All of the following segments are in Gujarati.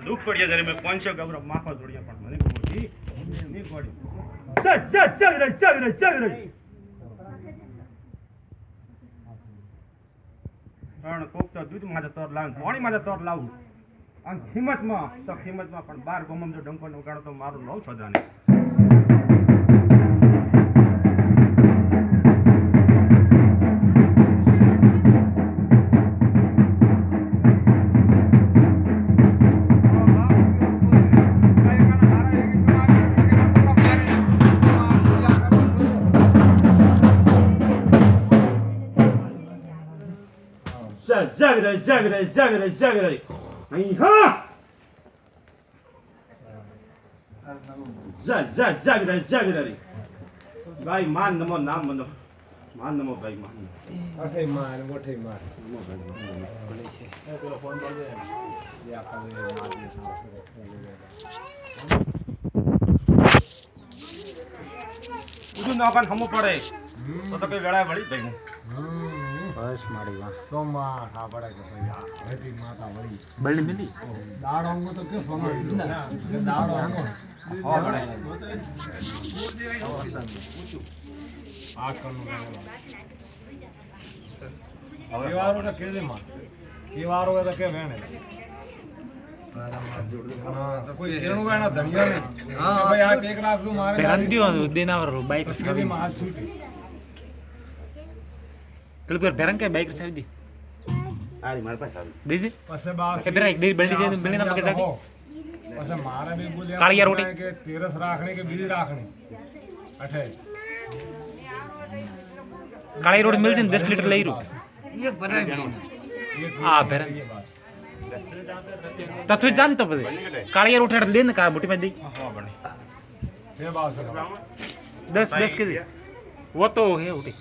દુઃખ પડ્યા જયારે મેં 500 ગબરા માફા જોડ્યા પણ મને નહીં પડ્યું. પણ કોક તો દૂધ માં તોર લાવું, પાણી માં તોર લાવું અને કિંમતમાં પણ 12 ગોમમ જો ડંકો ઉગાડો તો મારું નવ છોદાને. જાગરે અહીં હા જાગરે ભાઈ માન નમો નામ મનો માન નમો ભાઈ માન અઠે માર મોઠે માર નમો ભાઈ છે પેલો ફોન કર દે જે આપણે ઉદુ ના પણ હમો પડે તો કઈ વેળા વળી ભાઈ બસ મારી વાત સોમવાર હા પડે કે ભાઈ હરી માતા વળી બળી મિલી દાડો અંગો તો કે સોમવાર દાડો અંગો હા પડે આ કરનું કેવારો ને કેજે માં કેવારો તો કે વેણે તો કોઈ એનું વેણા ધણિયો નહીં હા ભાઈ આ ટેક રાખજો મારે પેરંતીઓ દેનાવર બાઈક સ્કીદી માં હાથ છૂટી પેલું પર પેરંગ કે બાઈક સાહેબ દી આરી માર પાસે આવી દીજી પછી બાસ કે પેરા એક દી બળી જાય બળી ના પકે દાદી પછી મારે બી બોલ્યા કાળિયા રોટી કે તેરસ રાખણી કે બીજી રાખણી અઠે કાળી રોડ મિલ છે ને 10 લીટર લઈ રૂ એક ભરાય હા પેરંગ તતુ જાનતો બધે કાળિયા રોટ હેડ દે ને કા બુટી માં દે હા બણે બે બાસ 10 કે દે वो तो है उठी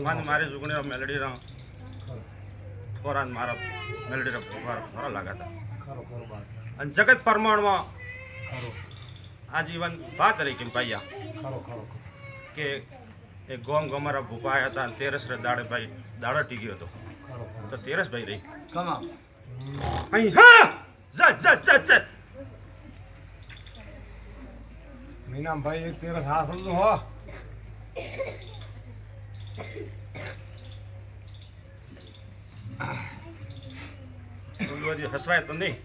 માન મારે જુગણે મેલડી રા થોરાન મારા મેલડી રા ફોર ફરા લાગાતા ખરો ખરો બાત અને જગત પરમાણમાં ખરો આજીવન વાત રહી કે પાયા ખરો ખરો કે એ ગોમારા ભૂપાયા હતા તેરસ રે દાડે ભાઈ દાડો ટીક્યો હતો ખરો તો તેરસ ભાઈ રહી કમા અહીં હા જા મીનામ ભાઈ એક તેરસ હાસલ તો હો બોલવાજી હસવાય તો નહીં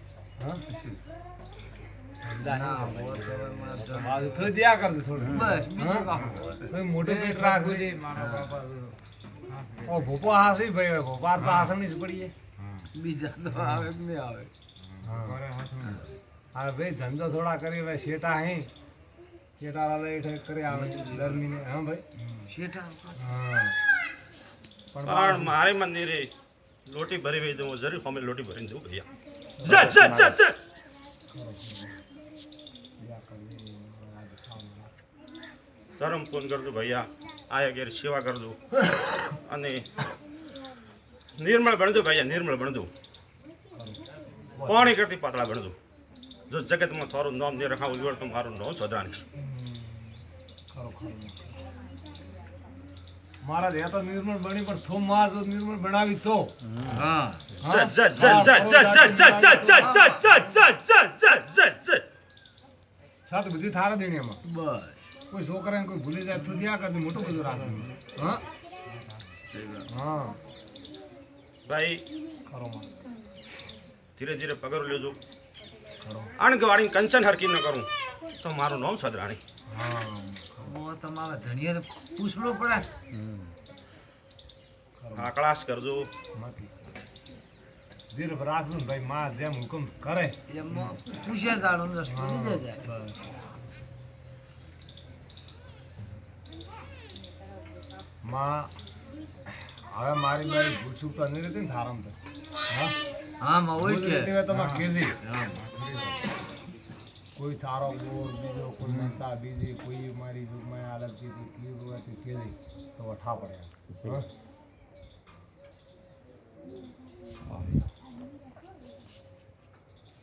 હા બાજુ તો દિયા કર થોડું બસ કોઈ મોટું પેટ રાખવું છે મારા બાપા ઓ ભોપો હાસી ભાઈ ભોપાર તો હાસણી જ પડીએ બીજા તો આવે કે નહીં આવે હા ભાઈ ધંધો થોડા કરી ભાઈ શેઠા હે શેઠા લઈ કરી આવે ગરમીને હા ભાઈ શેઠા હા પણ મારે મંદિરે લોટી ભરી વઈ દઉં જરૂર અમે લોટી ભરીને જવું ભૈયા જા ધર્મ પૂન કરજો ભૈયા આયા ઘેર સેવા કરજો અને નિર્મળ બનજો ભૈયા નિર્મળ બનજો પાણી કરતી પાતળા બનજો જો જગતમાં થોડું નામ નહીં રખાવું જોડે તો મારું નામ સદાણી મારા દે તો નિર્મળ બની પણ થો માં જો નિર્મળ બનાવી તો હા સાત બધી થારા દેણી એમાં બસ કોઈ છોકરાને કોઈ ભૂલી જાય તો ત્યાં કરતી મોટું બધું રાખે હા હા ભાઈ ખરો માં ધીરે ધીરે પગાર લેજો ખરો અણગવાડી કંચન હરકી ન કરું તો મારું નામ સદરાણી હા ઓ તમારે ધણીએ પૂછવો પડે આકળાશ કરજો નથી ધીરે રાખજો ને ભાઈ માં જેમ હુકમ કરે એમાં પૂછ્યા જાણો રસ્તો લીધે જાય બસ માં હવે મારી બાઈ ભૂસુક તો નહીં રહેતી ને થારામ તો હા હા માં હોય કે તમે કેજી કોઈ થારો ગોળ બીજો કોઈ મનતા બીજી કોઈ મારી દુઃખમાં હાલત કીધી કીધું હોય તે કેજી તો વઠા પડ્યા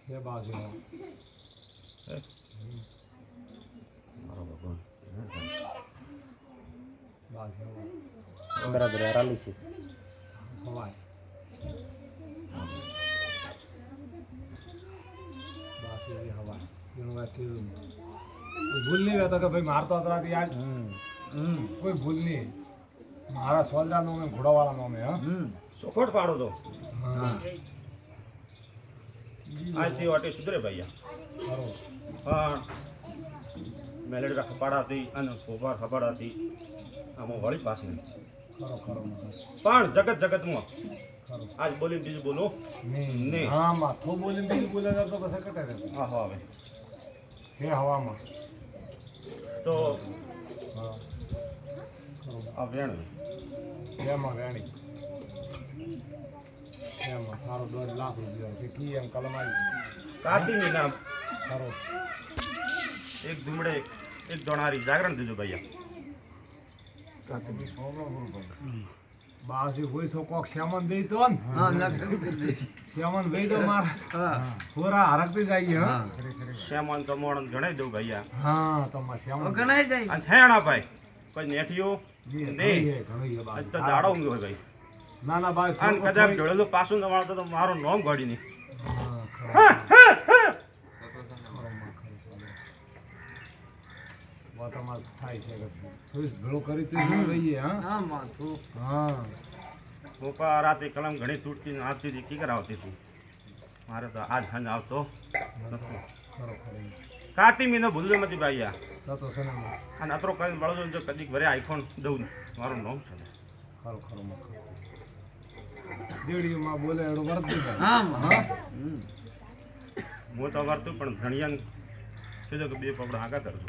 હે બાજુ બાજુ બરાબર રાલી છે હવાય બાકી એ હવાય એનું વાત કેવું કોઈ ભૂલ નહીં રહેતો કે ભાઈ મારતો અત્યારથી આજ કોઈ ભૂલ નહીં મારા સોદરા નો ઘોડાવાળા નો હા ચોખોટ પાડો તો હા આજથી વાટે સુધરે ભાઈ ખરો પણ મેલેડા ખપાડાથી અને ફોફાર ખપાડાથી આમાં વળી પાછી ખરો ખરો પણ જગત જગતમાં ખરો આજ બોલીને બીજું બોલો નહીં નહીં. હા માથું બોલીને બીજું બોલે તો પછી કટે રહેશે હા હા હવે હે હવામાં તો હા ખરો આ વેણ એમાં વેણી એમાં સારો 10 લાખ રૂપિયા છે કી એમ કલમ આવી કાતીની નામ ખરો એક ધૂમડે એક દોણારી જાગરણ દીધું ભાઈ બાસી હોય તો કોક શ્યામન દઈ તો ને હા નકરી કરી શ્યામન દઈ તો માર હા પૂરા હરકતી જઈએ હા શ્યામાન કમોણ ગણાઈ દઉં ભાઈ હા તમાર શ્યામન ગણાય જાય અને હેણા ભાઈ કોઈ નેઠીઓ ઘણી નહીં હે, ઘણી હે આજ બાસી. તો દાડો ઊંઘ્યો હોય ભાઈ ના ના ભાઈ અને થોડુંક કદાચ કોઈ- ઢોળેલું પાછું ન મળતો તો મારું નામ ગાડી નહીં હા, ખરો. વાત અમારે થાય છે કે થોડીક ભેળો કરી તો ન લઈએ હા હા માથું હા પપ્પા રાતે કલમ ઘણી તૂટતી ને આવતી હતી કીકર આવતી હતી મારે તો આજ સાંજ આવતો નથી ખરો ખરો કાતી મીનો ભૂલ્યો નથી ભાઈ આ સતો છે ને અને અતરો કરીને બળજો જો કદીક ભરે આઈફોન દઉં મારું નામ છે ખરો ખરો માં દેડીમાં બોલે એડો વર્તી જાય હા હા હું તો વર્તું પણ ધણિયાને કીધું કે બે પગડા આગા કરજો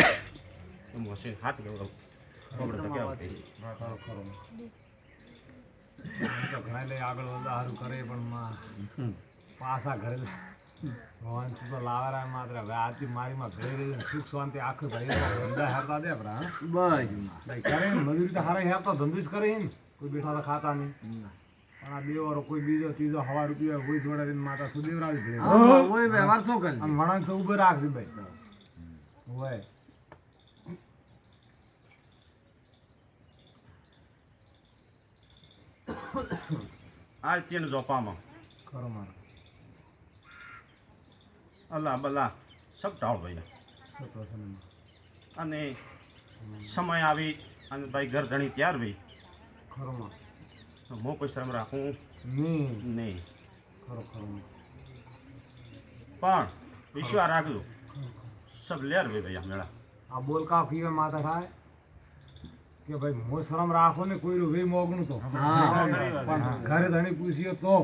એમ હશે હાથ ગવડો પગડો તો કેવું થઈ ખરો ખરો તો ઘણા લઈ આગળ વધારું કરે પણ માં પાછા ઘરે ભગવાન તો લાવરા માત્ર હવે આથી મારી માં ઘરે રહીને સુખ શાંતિ આખું ભાઈ ધંધા હેરતા દે આપણા હા બસ ભાઈ કરે ને મજૂરી તો હારા હેરતા ધંધો જ કરે ને કોઈ બેઠા તો ખાતા નહીં પણ આ બે વારો કોઈ બીજો ત્રીજો હવા રૂપિયા કોઈ જોડે રહીને માતા સુદેવરાવી ભેળે હા ઓય વ્યવહાર શું કરી અને વણાંક તો ઉભો રાખજે ભાઈ હોય આજ તેને જોપામાં ખરો મારો અલ્લાહ બલ્લા સબ ટાળ ભાઈ સતો છે ને અને સમય આવી અને ભાઈ ઘર ધણી ત્યાર ભાઈ ખરો માં હું કોઈ શરમ રાખું નહીં નહીં ખરો ખરો માં પણ વિશ્વાસ રાખજો સબ લેર ભાઈ ભાઈ મેળા આ બોલ કા પીવે માથા થાય કે ભાઈ મો શરમ રાખો ને કોઈ વે મોગનું તો હા. પણ ઘરે ધણી પૂછીએ તો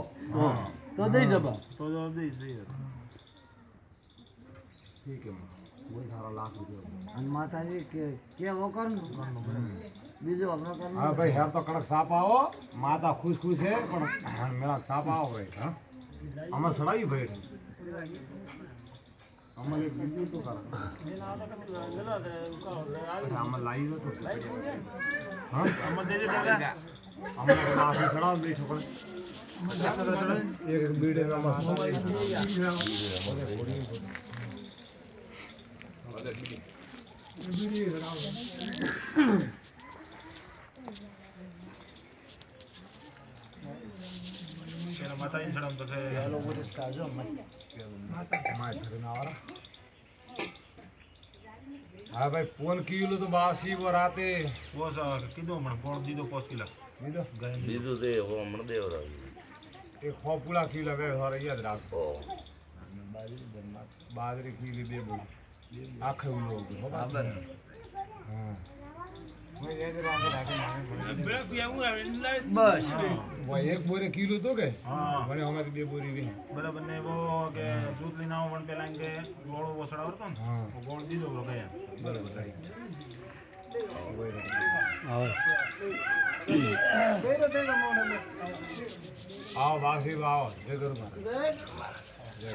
તો દઈ જબા ઠીક હે માં. બોલ સારો લાખ રૂપિયા અને માતાજી કે વકર બીજું આપણે કર હા ભાઈ હેર તો કડક સાપ આવો માતા ખુશ ખુશ છે પણ મેળા સાપ આવો ભાઈ હા આમાં સડાવી ભાઈ આમાં એક બીજું તો કરો આમાં લાવી દો તો હા આમાં લાખી સડાવ બે છોકરા એક બીડે આમાં બીડી સડાવ માતાજી સડમ તો છે હા ભાઈ ફોન કીધું તો બાસી વો રાતે પોસ કીધું હમણાં પોણ દીધો 5 કિલો લીધો બીજું તે હમણાં દેવરાવ્યું એક ખોપુલા કિલો બે સારા યાદ રાખો બાજરી કિલી બે બોલ આખે ઉલો બરાબર હા બસ ભાઈ એક બોરે કિલો તો કે હા. મને હમણાં બે બોરી વી બરાબર ને એવો કે દૂધ લઈને આવો પણ પેલા એમ કે ગોળો વસડાવ હતો ને હા તો ગોળ દીધો તો ગયા બરાબર આવો બાસી આવો જય ગુરુ મહારાજ. જય.